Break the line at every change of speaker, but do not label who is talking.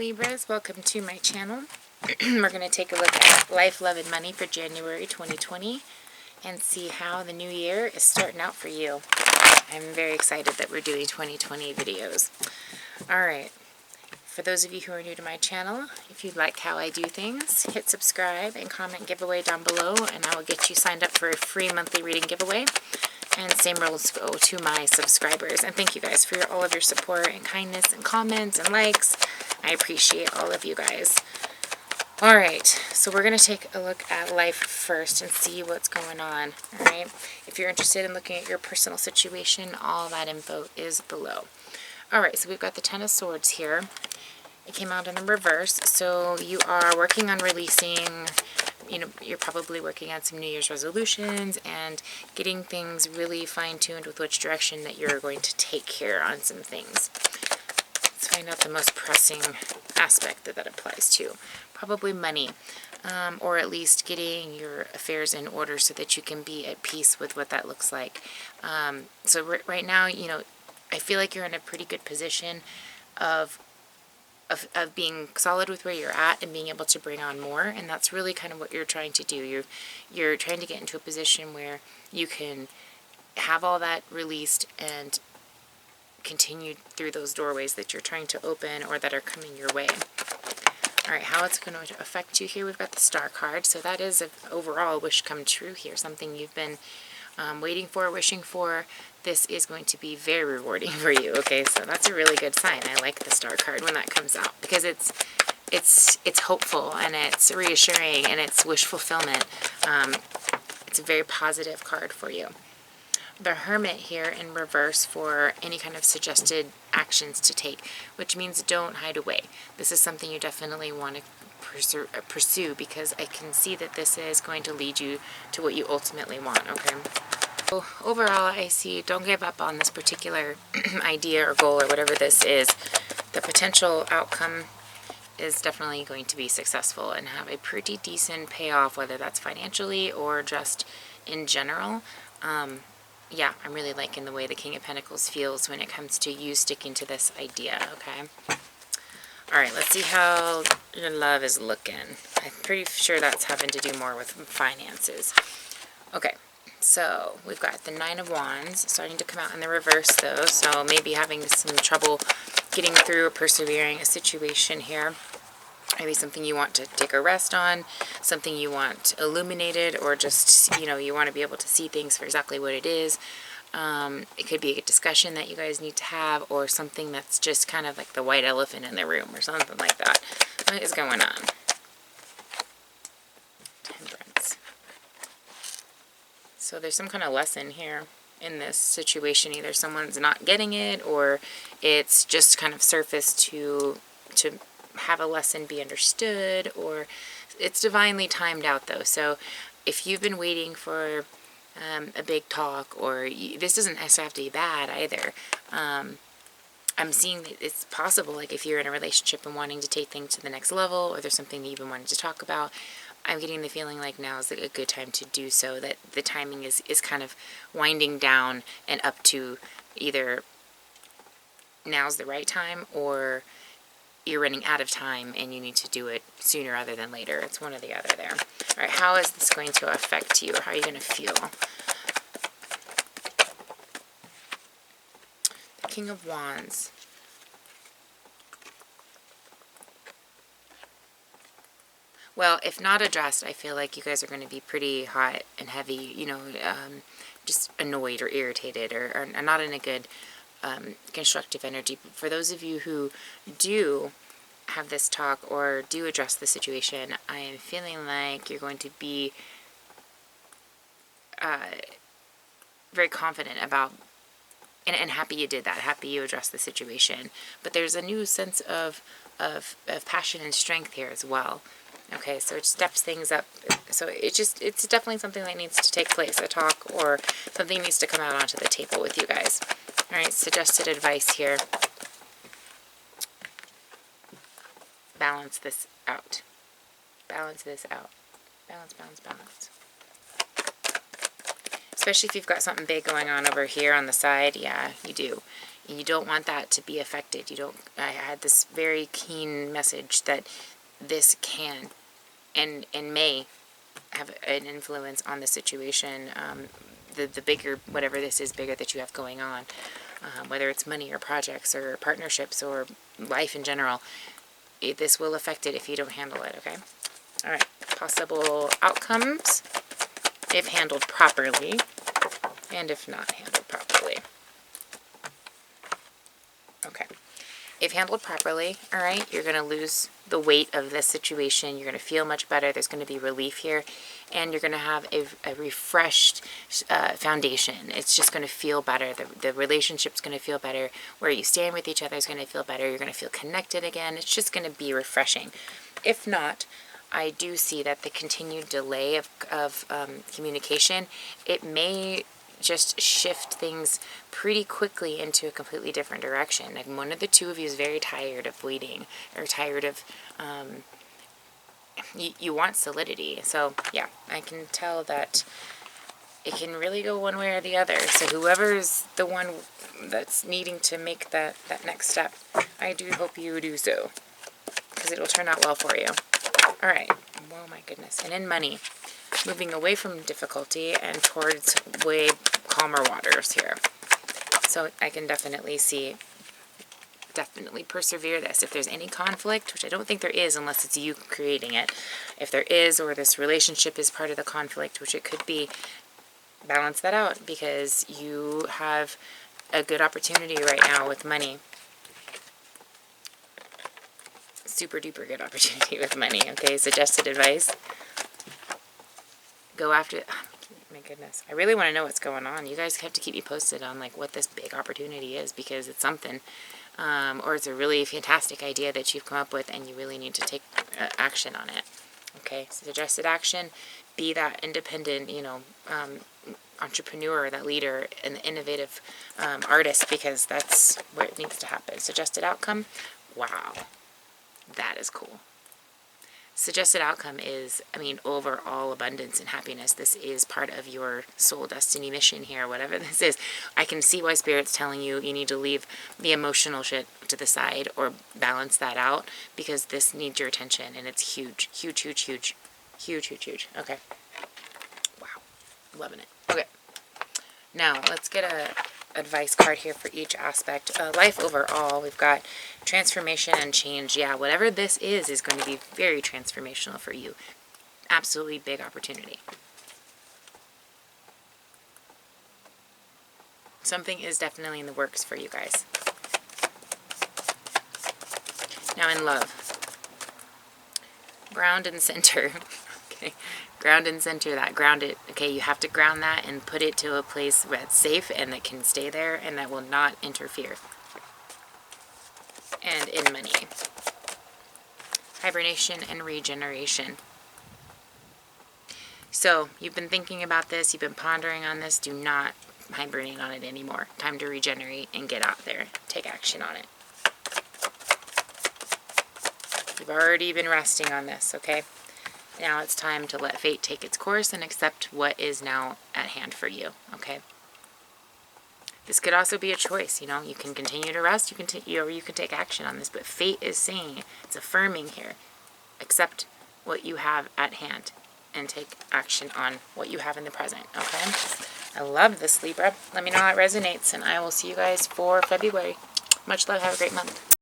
Libras, welcome to my channel. We're going to take a look at life, love, and money for January 2020 and see how the new year is starting out for you. I'm very excited that we're doing 2020 videos. Alright, for those of you who are new to my channel, if you'd like how I do things, hit subscribe and comment giveaway down below and I will get you signed up for a free monthly reading giveaway. And same rules go to my subscribers. And thank you guys for all of your support and kindness and comments and likes. I appreciate all of you guys. Alright, so we're going to take a look at life first and see what's going on. Alright, if you're interested in looking at your personal situation, all that info is below. Alright, so we've got the Ten of Swords here. It came out in the reverse, so you are working on releasing, you're probably working on some New Year's resolutions and getting things really fine-tuned with which direction that you're going to take here on some things. Let's find out the most pressing aspect that applies to. Probably money, or at least getting your affairs in order so that you can be at peace with what that looks like. So right now, I feel like you're in a pretty good position of being solid with where you're at and being able to bring on more, and that's really kind of what you're trying to do. You're trying to get into a position where you can have all that released and continue through those doorways that you're trying to open or that are coming your way. Alright, how it's going to affect you here, we've got the Star card, so that is an overall wish come true here, something you've been waiting for, wishing for. This is going to be very rewarding for you, okay? So that's a really good sign. I like the Star card when that comes out because it's hopeful and it's reassuring and it's wish fulfillment. It's a very positive card for you. The Hermit here in reverse for any kind of suggested actions to take, which means don't hide away. This is something you definitely want to pursue because I can see that this is going to lead you to what you ultimately want, okay? So overall, I see don't give up on this particular idea or goal or whatever this is. The potential outcome is definitely going to be successful and have a pretty decent payoff, whether that's financially or just in general. Yeah, I'm really liking the way the King of Pentacles feels when it comes to you sticking to this idea, okay? Alright, let's see how your love is looking. I'm pretty sure that's having to do more with finances. Okay, so we've got the Nine of Wands starting to come out in the reverse though, so maybe having some trouble getting through or persevering a situation here. Maybe something you want to take a rest on, something you want illuminated, or just, you want to be able to see things for exactly what it is. It could be a discussion that you guys need to have, or something that's just kind of like the white elephant in the room, or something like that. What is going on? Temperance. So there's some kind of lesson here in this situation. Either someone's not getting it, or it's just kind of surfaced to have a lesson be understood, or it's divinely timed out though. So if you've been waiting for a big talk, or this doesn't necessarily have to be bad either. I'm seeing that it's possible, like if you're in a relationship and wanting to take things to the next level, or there's something that you've been wanting to talk about, I'm getting the feeling like now is a good time to do so, that the timing is kind of winding down and up to either now's the right time, or you're running out of time and you need to do it sooner rather than later. It's one or the other there. Alright, how is this going to affect you, or how are you going to feel? The King of Wands. Well, if not addressed, I feel like you guys are going to be pretty hot and heavy, just annoyed or irritated, or not in a good constructive energy. But for those of you who do have this talk or do address the situation, I am feeling like you're going to be very confident about and happy you did that, happy you addressed the situation. But there's a new sense of passion and strength here as well. Okay, so it steps things up. So it's definitely something that needs to take place, a talk or something needs to come out onto the table with you guys. Alright, suggested advice here. Balance this out. Balance this out. Balance, balance, balance. Especially if you've got something big going on over here on the side. Yeah, you do. You don't want that to be affected. I had this very keen message that this can and may have an influence on the situation, the bigger, whatever this is bigger that you have going on, whether it's money or projects or partnerships or life in general. This will affect it if you don't handle it, okay? All right, possible outcomes if handled properly and if not handled properly. Okay. If handled properly, all right, you're going to lose the weight of this situation. You're going to feel much better. There's going to be relief here. And you're going to have a refreshed foundation. It's just going to feel better. The relationship's going to feel better. Where you stand with each other is going to feel better. You're going to feel connected again. It's just going to be refreshing. If not, I do see that the continued delay of communication, it may just shift things pretty quickly into a completely different direction. Like one of the two of you is very tired of waiting or tired of, you want solidity. So yeah, I can tell that it can really go one way or the other. So whoever's the one that's needing to make that next step, I do hope you do so, because it'll turn out well for you. All right. Oh my goodness. And in money, moving away from difficulty and towards way calmer waters here. So I can definitely persevere this. If there's any conflict, which I don't think there is unless it's you creating it, if there is, or this relationship is part of the conflict, which it could be, balance that out, because you have a good opportunity right now with money. Super duper good opportunity with money, okay? Suggested advice. Go after it. Oh, my goodness. I really want to know what's going on. You guys have to keep me posted on like what this big opportunity is, because it's something. Or it's a really fantastic idea that you've come up with and you really need to take action on it. Okay, suggested action. Be that independent, entrepreneur, that leader, and the innovative artist, because that's where it needs to happen. Suggested outcome. Wow. That is cool. Suggested outcome is, overall abundance and happiness. This is part of your soul destiny mission here, whatever this is. I can see why Spirit's telling you need to leave the emotional shit to the side or balance that out, because this needs your attention, and it's huge, huge, huge, huge, huge, huge, huge. Okay. Wow. Loving it. Okay. Now, let's get a advice card here for each aspect. Life overall, we've got transformation and change. Yeah, whatever this is going to be very transformational for you. Absolutely big opportunity. Something is definitely in the works for you guys. Now in love. Ground and center. Okay. Ground and center that. Ground it. Okay, you have to ground that and put it to a place where it's safe and that can stay there and that will not interfere. And in money. Hibernation and regeneration. So, you've been thinking about this, you've been pondering on this, do not hibernate on it anymore. Time to regenerate and get out there. Take action on it. You've already been resting on this, okay? Now it's time to let fate take its course and accept what is now at hand for you, okay? This could also be a choice, you can continue to rest, or you can take action on this, but fate is saying, it's affirming here, accept what you have at hand and take action on what you have in the present, okay? I love this, Libra. Let me know how it resonates, and I will see you guys for February. Much love. Have a great month.